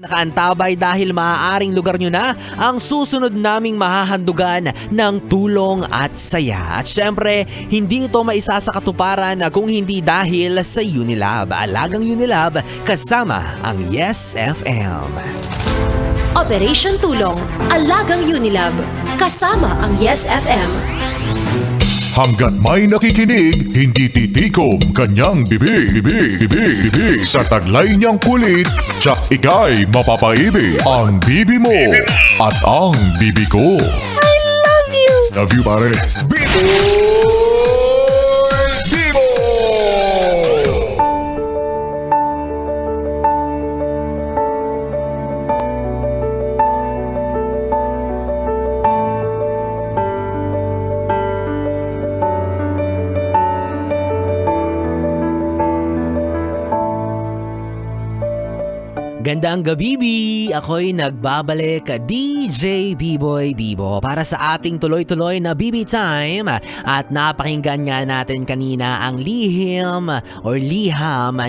Nakaantabay dahil maaaring lugar nyo na ang susunod naming mahahandugan ng tulong at saya. At syempre, hindi ito maisa sa katuparan kung hindi dahil sa Unilab. Alagang Unilab kasama ang Yes FM. Operation Tulong, Alagang Unilab, kasama ang Yes FM. Hanggat may nakikinig, hindi titikom kanyang bibig. Sa taglay niyang kulit, tsak ika'y mapapaibig. Ang bibi mo at ang bibi ko. I love you. Love you, pare. Bibo! Bibo! Gandang gabi, ako'y nagbabalik, DJ B-Boy Bibo, para sa ating tuloy-tuloy na BB Time. At napakinggan nga natin kanina ang liham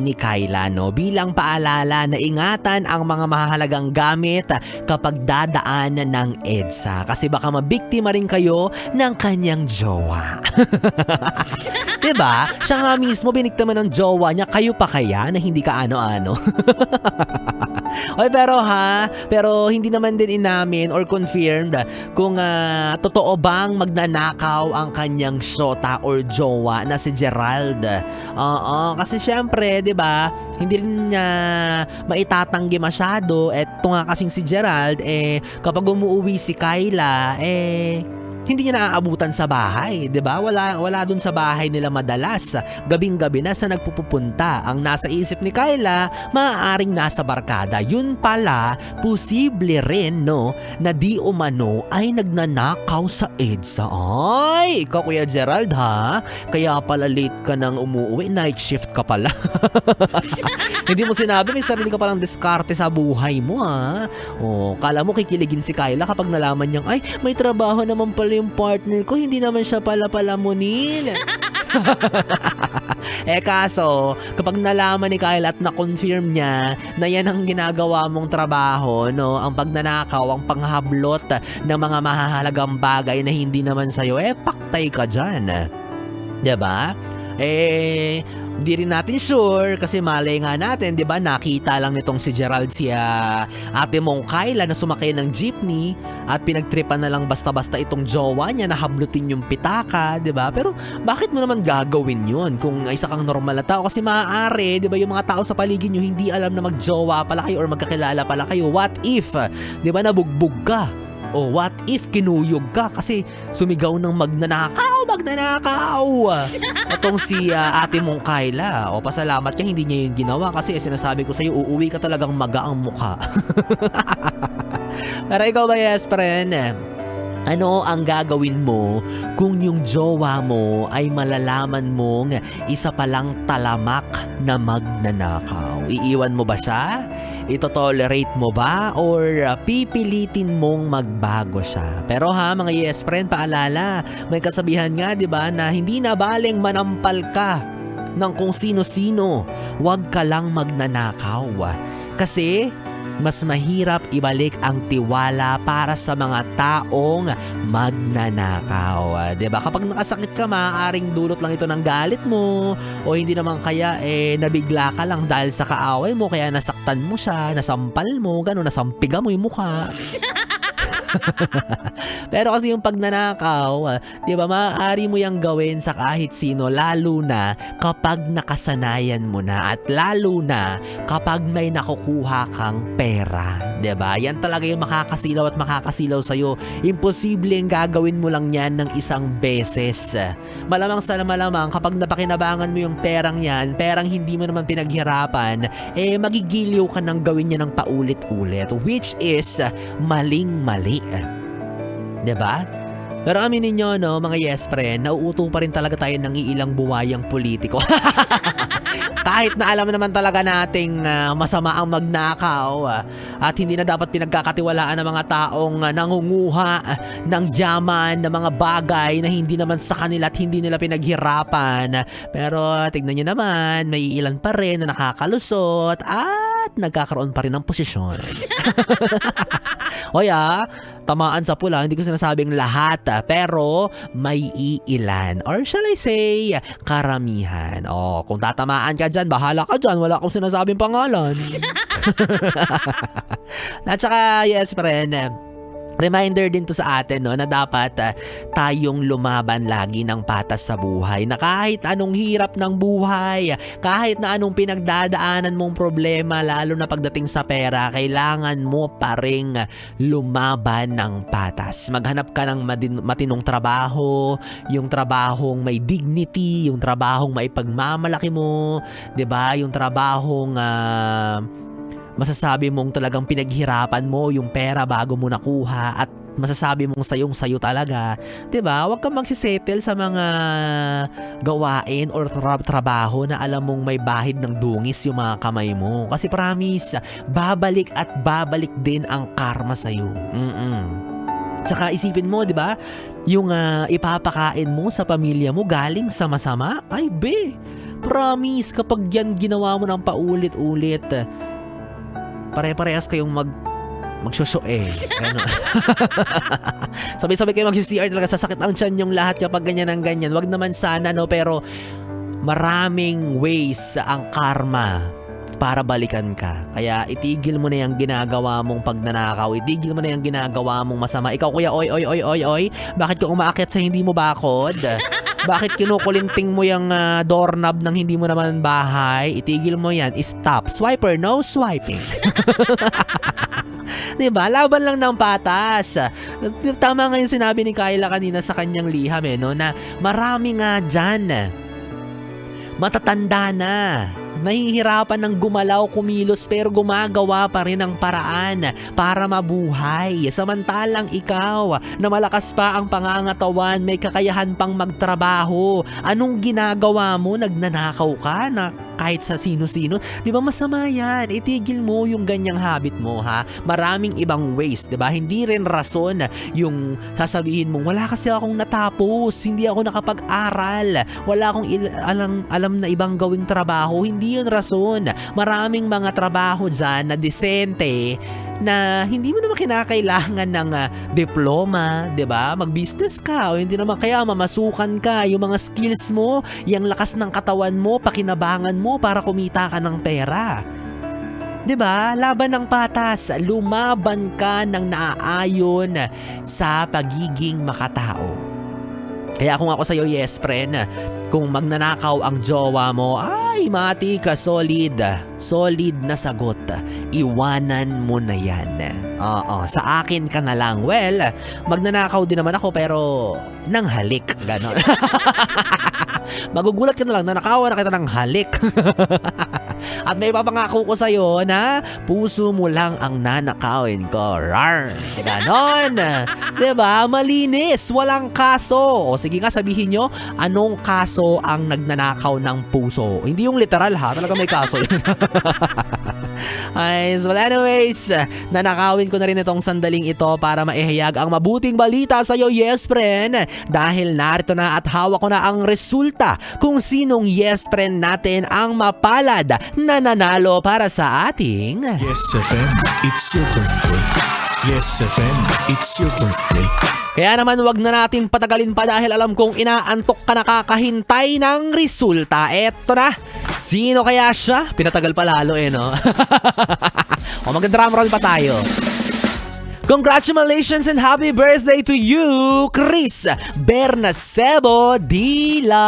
ni Kyla, no? Bilang paalala na ingatan ang mga mahalagang gamit kapag dadaan ng EDSA. Kasi baka mabiktima rin kayo ng kanyang jowa. Diba? Siya nga mismo biniktima ng jowa niya, kayo pa kaya na hindi ka ano-ano? Oy, pero hindi naman din inamin or confirmed kung totoo bang magnanakaw ang kanyang shota or jowa na si Gerald. Kasi syempre, 'di ba, hindi rin niya maitatanggi masyado. Eto nga kasing si Gerald, kapag umuwi si Kyla, hindi niya naaabutan sa bahay, 'di ba? Wala dun sa bahay nila madalas. Gabing-gabi na sa nagpupunta. Ang nasa isip ni Kyla, maaaring nasa barkada. Yun pala, posible rin, no, na di umano ay nagnanakaw sa EDSA. Ay, ikaw Kuya Gerald, ha? Kaya pala late ka nang umuwi, night shift ka pala. Hindi mo sinabi, may sarili ka palang diskarte sa buhay mo, ha? Kala mo kikiligin si Kyla kapag nalaman niyang, ay, may trabaho naman pala yung partner ko, hindi naman siya pala palamunin. Kaso, kapag nalaman ni Kyle at na-confirm niya na yan ang ginagawa mong trabaho, no, ang pagnanakaw, ang panghablot ng mga mahahalagang bagay na hindi naman sa'yo, paktay ka dyan. Diba? Di rin natin sure kasi malay nga natin, 'di ba? Nakita lang nitong si Gerald si ate mong Kyla na sumakay ng jeepney at pinagtripan na lang basta-basta itong jowa niya na hablutin yung pitaka, 'di ba? Pero bakit mo naman gagawin 'yun kung isa kang normal na tao? Kasi maaari, 'di ba, yung mga tao sa paligid niyo hindi alam na magjowa pala kayo or magkakilala pala kayo. What if, 'di ba, nabugbog ka? O what if kinuyog ka kasi sumigaw ng magnanakaw? Itong si ate mong Kyla. Pasalamat ka hindi niya yun ginawa kasi sinasabi ko sa'yo, uuwi ka talagang maga ang mukha. Pero ikaw ba, yes friend? Ano ang gagawin mo kung yung jowa mo ay malalaman mong isa palang talamak na magnanakaw? Iiwan mo ba siya? Ito-tolerate mo ba? Or pipilitin mong magbago siya? Pero mga yes friend, paalala, may kasabihan nga, 'di ba, na hindi na baling manampal ka ng kung sino-sino. Huwag ka lang magnanakaw. Kasi mas mahirap ibalik ang tiwala para sa mga taong magnanakaw. 'Di ba? Kapag nakasakit ka, maaaring dulot lang ito ng galit mo o hindi naman kaya nabigla ka lang dahil sa kaaway mo kaya nasaktan mo siya, nasampal mo, gano'n, nasampiga mo yung mukha. Pero kasi yung pagnanakaw, 'di ba, maaari mo yang gawin sa kahit sino, lalo na kapag nakasanayan mo na at lalo na kapag may nakukuha kang pera, 'di ba? Yan talaga yung makakasilaw at makakasilaw sa iyo. Imposibleng gagawin mo lang 'yan ng isang beses. Malamang sa malamang kapag napakinabangan mo yung perang 'yan, perang hindi mo naman pinaghirapan, magigiliw ka ng gawin niya ng paulit-ulit, which is maling-mali. 'Di ba? Pero aminin nyo, no, mga yes friend, nauuto pa rin talaga tayo ng iilang buwayang politiko. Kahit na alam naman talaga nating masama ang magnakaw at hindi na dapat pinagkakatiwalaan ng mga taong nangunguha ng yaman, ng mga bagay na hindi naman sa kanila at hindi nila pinaghirapan. Pero tignan nyo naman, may ilan pa rin na nakakalusot at at nagkakaroon pa rin ng posisyon. Hoy tamaan sa pula, hindi ko sinasabing lahat, pero may iilan. Or shall I say, karamihan. Kung tatamaan ka dyan, bahala ka dyan. Wala akong sinasabing pangalan. At saka, yes friend, reminder din to sa atin na dapat tayong lumaban lagi ng patas sa buhay, na kahit anong hirap ng buhay, kahit na anong pinagdadaanan mong problema, lalo na pagdating sa pera, kailangan mo pa ring lumaban ng patas. Maghanap ka ng matinong trabaho, yung trabahong may dignity, yung trabahong maipagmamalaki mo, 'di ba? Yung trabahong masasabi mong talagang pinaghirapan mo yung pera bago mo nakuha at masasabi mong sayong-sayo talaga. 'Di ba? Huwag kang magsisettle sa mga gawain or trabaho na alam mong may bahid ng dungis yung mga kamay mo. Kasi promise, babalik at babalik din ang karma sa'yo. Tsaka isipin mo, 'di ba? Yung ipapakain mo sa pamilya mo galing sa masama, ay promise kapag yan ginawa mo ng paulit-ulit, pare-parehas kayong magsusyo Sabay-sabay kayo mag-CR, talaga sasakit ang tiyan yung lahat kapag ganyan ang ganyan. Wag naman sana, pero maraming ways ang karma para balikan ka. Kaya itigil mo na yung ginagawa mong pagnanakaw, itigil mo na yung ginagawa mong masama. Ikaw kuya, oy, bakit ka umaakyat sa hindi mo bakod? Bakit kinukulinting mo yung doorknob ng hindi mo naman bahay? Itigil mo yan. Stop. Swiper, no swiping. Diba? Laban lang ng patas. Tama nga yung sinabi ni Kyla kanina sa kanyang liham na marami nga dyan matatanda na, nahihirapan ng gumalaw, kumilos, pero gumagawa pa rin ng paraan para mabuhay. Samantalang ikaw na malakas pa ang pangangatawan, may kakayahan pang magtrabaho, anong ginagawa mo? Nagnanakaw ka na kahit sa sino-sino? Di ba masama yan? Itigil mo yung ganyang habit mo, ha? Maraming ibang ways, di ba? Hindi rin rason yung sasabihin mong wala kasi akong natapos, hindi ako nakapag-aral, wala akong alam na ibang gawing trabaho. Hindi yun rason. Maraming mga trabaho dyan na disente na hindi mo naman kinakailangan ng diploma, 'di ba? Mag-business ka o hindi naman kaya mamasukan ka, yung mga skills mo, yung lakas ng katawan mo, pakinabangan mo para kumita ka ng pera. 'Di ba? Laban ng patas, lumaban ka ng naaayon sa pagiging makatao. Kaya kung ako sa'yo, yes friend, kung magnanakaw ang jowa mo, ay mati ka, solid na sagot. Iwanan mo na yan. Sa akin ka na lang. Well, magnanakaw din naman ako pero nang halik. Ganon. Magugulat ka na lang, nanakawan na kita ng halik. At may papangako ko sa'yo na puso mo lang ang nanakawin ko. Rar! Ganon! Diba? Malinis! Walang kaso! O sige nga, sabihin nyo, anong kaso ang nagnanakaw ng puso? Hindi yung literal ha, talaga may kaso yun. Ay, so anyways, nanakawin ko na rin itong sandaling ito para maihayag ang mabuting balita sa'yo, yes friend. Dahil narito na at hawak ko na ang resulta kung sinong yes friend natin ang mapalad na nanalo para sa ating Yes FM, it's your birthday. Yes FM, it's your birthday. Kaya naman wag na natin patagalin pa dahil alam kong inaantok ka nakakahintay ng resulta. Eto na. Sino kaya siya? Pinatagal pa lalo no? O mag-drum roll pa tayo. Congratulations and happy birthday to you, Chris Bernasebo Dila.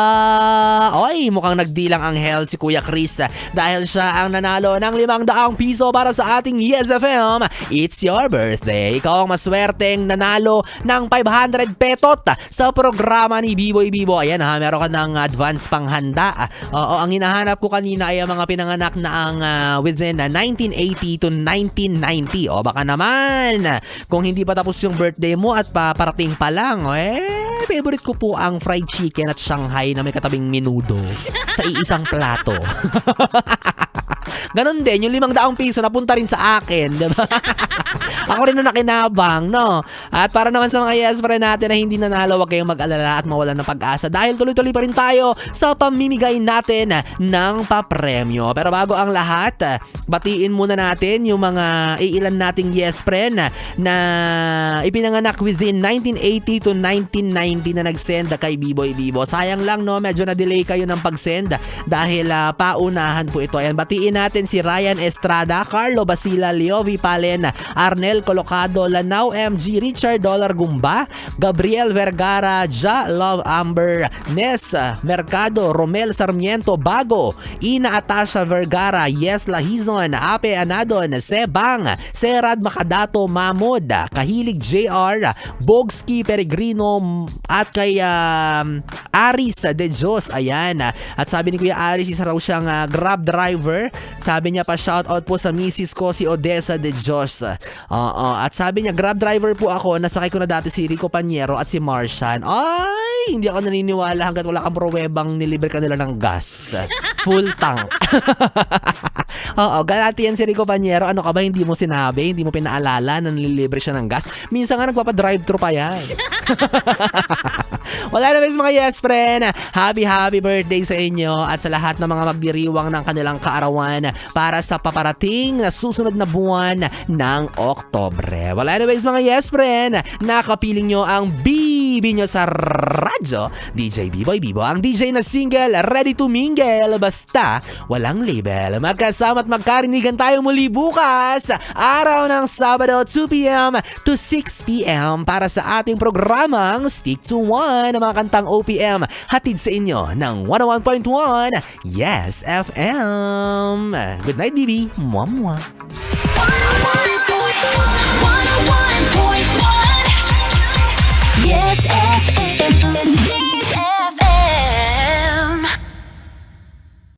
Oy, mukhang nagdilang ang health si Kuya Chris dahil siya ang nanalo ng 500 piso para sa ating Yes FM. It's your birthday. Ikaw ang maswerteng nanalo ng 500 petot sa programa ni Biboy Bibo. Ayan ha, meron ka ng advance panghanda. Oo, ang hinahanap ko kanina ay ang mga pinanganak na ang within 1980 to 1990. O baka naman kung hindi pa tapos yung birthday mo at paparating pa lang, favorite ko po ang fried chicken at Shanghai na may katabing menudo sa iisang plato. Ganon din, yung 500 piso napunta rin sa akin, diba? Ako rin na nakinabang, no? At para naman sa mga yes friend natin na hindi nanalo, wag kayong mag-alala at mawalan ng pag-asa dahil tuloy-tuloy pa rin tayo sa pamimigay natin ng papremyo. Pero bago ang lahat, batiin muna natin yung mga iilan nating yes friend na ipinanganak within 1980 to 1990 na nag-send kay Biboy Bibo. Sayang lang, no? Medyo na-delay kayo ng pag-send dahil paunahan po ito. Ayan, batiin natin si Ryan Estrada, Carlo Basila, Leovi Palen, Arnel Colocado, Lanao MG, Richard Dollar Gumba, Gabriel Vergara, Ja Love Amber, Nes Mercado, Romel Sarmiento Bago, Ina Atasha Vergara, Yes Lahizon, Ape Anadon, Sebang, Serad Makadato Mahmud, Kahilig JR, Bogski Peregrino at kay Aris De Dios. Ayan. At sabi ni Kuya Aris, isa raw siyang Grab driver. Sabi niya pa, shout out po sa misis ko si Odessa De Dios. At sabi niya, Grab driver po ako. Nasakay ko na dati si Rico Panyero at si Martian. Ay, hindi ako naniniwala hanggat wala kang pruwebang nilibre ka nila ng gas. Full tank. Oo, galati yan si Rico Panyero. Ano ka ba, hindi mo sinabi? Hindi mo pinaalala na nililibre siya ng gas? Minsan nga nagpapa-drive-thru pa yan. Wala na mga yes friend. Happy birthday sa inyo at sa lahat ng mga magdiriwang ng kanilang kaarawan para sa paparating na susunod na buwan ng Oktobre. Wala na mga yes friend. Nakapiling nyo ang bibi nyo sa radyo. DJ Biboy Bibo, ang DJ na single, ready to mingle. Basta walang label. Magkasama at magkarinigan tayo muli bukas, araw ng Sabado, 2 p.m. to 6 p.m. para sa ating programang Stick to One, ng mga kantang OPM, hatid sa inyo ng 101.1 Yes FM. Good night, baby. Mwah, mwah.